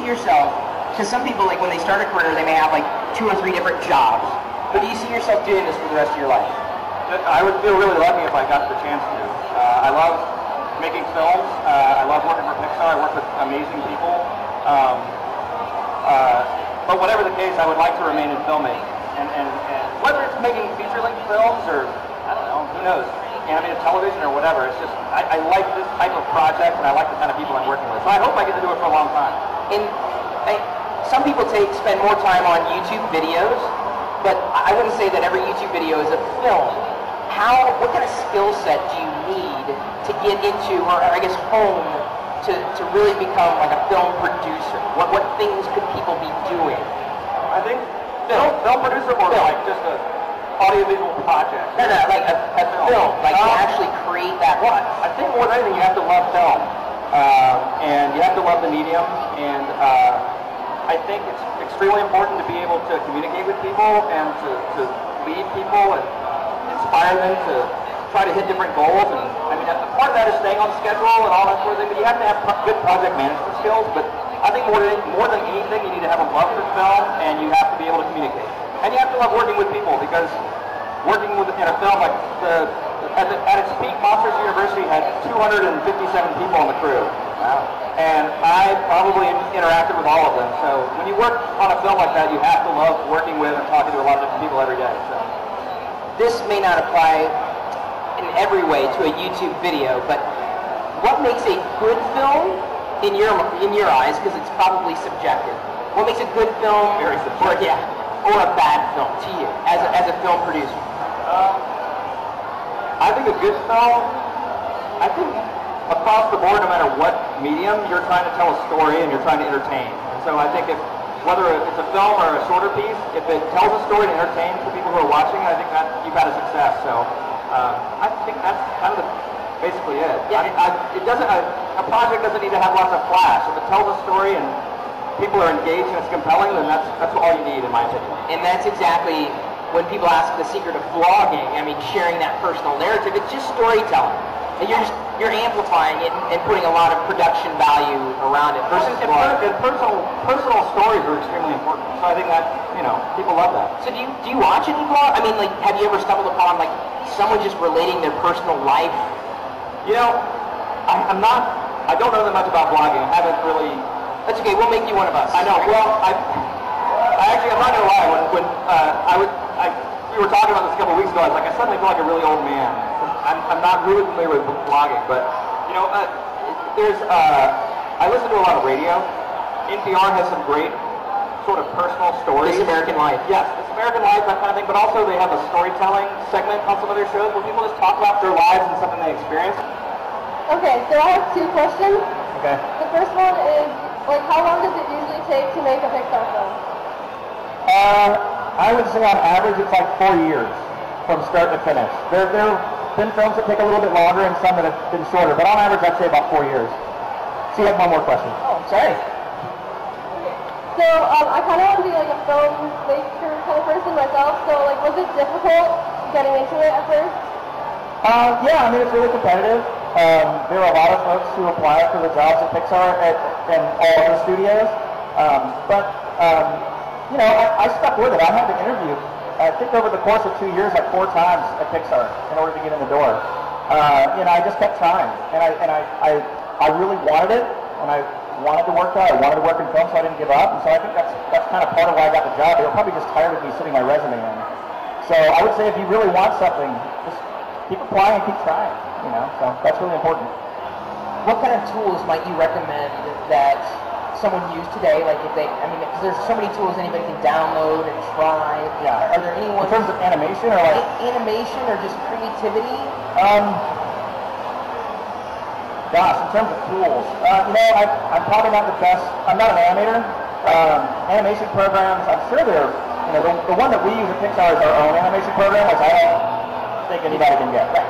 yourself, because some people, like when they start a career, they may have like 2 or 3 different jobs, but do you see yourself doing this for the rest of your life? I would feel really lucky if I got the chance to. I love making films. I love working for Pixar. I work with amazing people. But whatever the case, I would like to remain in filmmaking. And whether it's making feature-length films or, I don't know, who knows, animated television or whatever, it's just, I like this type of project and I like the kind of people I'm working with. So I hope I get to do it for a long time. And some people spend more time on YouTube videos, but I wouldn't say that every YouTube video is a film. What kind of skill set do you need to get into, or I guess hone, to really become like a film producer? What things could people be doing? I think film producer or like just a audiovisual project. No, like a film. Like to actually create that. Well, I think more than anything you have to love film. And you have to love the medium, and I think it's extremely important to be able to communicate with people and to lead people and inspire them to try to hit different goals. And I mean, part of that is staying on schedule and all that sort of thing, but you have to have good project management skills. But I think more than anything, you need to have a love for film, and you have to be able to communicate. And you have to love working with people, because working in a film like at its peak, Monsters University had 257 people on the crew. Wow. And I probably interacted with all of them. So when you work on a film like that, you have to love working with and talking to a lot of different people every day. So this may not apply in every way to a YouTube video, but what makes a good film in your eyes, because it's probably subjective, what makes a good film very subjective. Or a bad film to you as a film producer? I think a good film, I think across the board, no matter what medium, you're trying to tell a story and you're trying to entertain. And so I think whether it's a film or a shorter piece, if it tells a story and entertains the people who are watching, I think that you've had a success. So I think that's kind of basically it. Yeah. A project doesn't need to have lots of flash. If it tells a story and people are engaged and it's compelling, then that's all you need, in my opinion. And that's exactly when people ask the secret of vlogging. I mean, sharing that personal narrative. It's just storytelling. And you're amplifying it and putting a lot of production value around it versus vlogging. Personal stories are extremely important. So I think that, people love that. So do you watch any vlog? I mean, like, have you ever stumbled upon like someone just relating their personal life? I don't know that much about vlogging. I haven't really. That's okay. We'll make you one of us. I know. Well, I'm not gonna lie. When we were talking about this a couple of weeks ago, I was like, I suddenly feel like a really old man. I'm not really familiar with vlogging, but I listen to a lot of radio. NPR has some great sort of personal stories. This American Life. Yes, This American Life, that kind of thing. But also they have a storytelling segment on some of their shows where people just talk about their lives and something they experienced. Okay, so I have 2 questions. Okay. The first one is, how long does it usually take to make a Pixar film? I would say on average it's like 4 years from start to finish. There have been films that take a little bit longer and some that have been shorter, but on average I'd say about 4 years. So you have one more question. Oh, sorry. So I kind of want to be like a filmmaker kind of person myself, so was it difficult getting into it at first? Yeah, I mean it's really competitive. There are a lot of folks who apply for the jobs at Pixar and all other studios, but I stuck with it. I had to interview, I think over the course of 2 years, like 4 times at Pixar in order to get in the door. I just kept trying, and I really wanted it, and I wanted to work there. I wanted to work in film, so I didn't give up. And so I think that's kind of part of why I got the job. They were probably just tired of me sitting my resume in. So I would say if you really want something, just keep applying and keep trying. So that's really important. What kind of tools might you recommend that someone use today? Like because there's so many tools anybody can download and try. Yeah. Are there any ones? In terms of animation or animation or just creativity? Gosh, in terms of tools, I'm probably not the best. I'm not an animator. Animation programs, I'm sure they're, the one that we use at Pixar is our own animation program, which I don't think anybody can get. Right.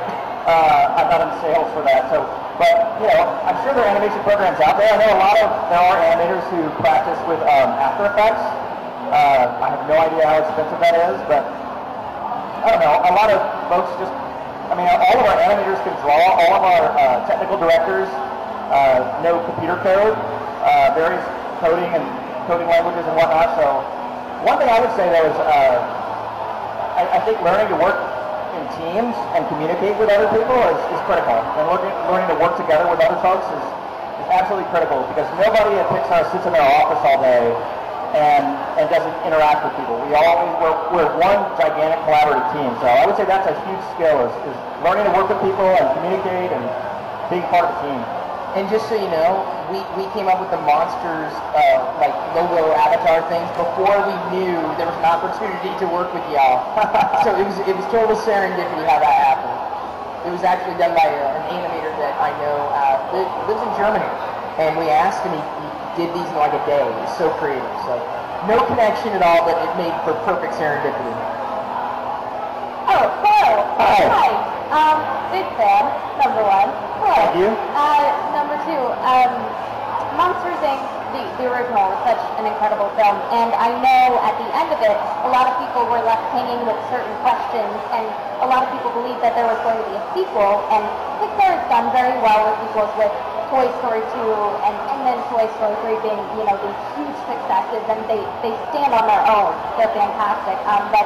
I'm not in sales for that, but I'm sure there are animation programs out there. I know there are animators who practice with After Effects. I have no idea how expensive that is, but I don't know. A lot of folks all of our animators can draw. All of our technical directors know computer code. coding and coding languages and whatnot. So one thing I would say though is I think learning to work in teams and communicate with other people is critical. And learning to work together with other folks is absolutely critical, because nobody at Pixar sits in their office all day and doesn't interact with people. We're one gigantic collaborative team. So I would say that's a huge skill is learning to work with people and communicate and being part of the team. And just so you know, we came up with the monsters like logo avatar things before we knew there was an opportunity to work with y'all. So it was total serendipity how that happened. It was actually done by an animator that I know lives in Germany, and we asked him. He did these in like a day. He's so creative. So no connection at all, but it made for perfect serendipity. Oh, hello. Hi. Big fan, number one. Hello. Thank you. Number two, Monsters, Inc., the original, was such an incredible film, and I know at the end of it, a lot of people were left hanging with certain questions, and a lot of people believed that there was going to be a sequel, and Pixar has done very well with sequels with Toy Story 2 and then Toy Story 3 being, these huge successes, and they stand on their own. They're fantastic. But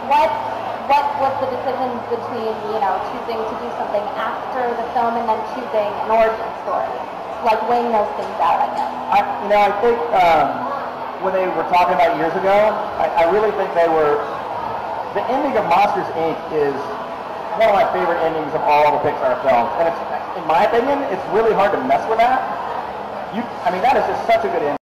what was the decision between, choosing to do something after the film and then choosing an origin story? Like weighing those things out, I guess. I think when they were talking about years ago, I really think the ending of Monsters, Inc. is one of my favorite endings of all the Pixar films. And it's, in my opinion, it's really hard to mess with that. That is just such a good ending.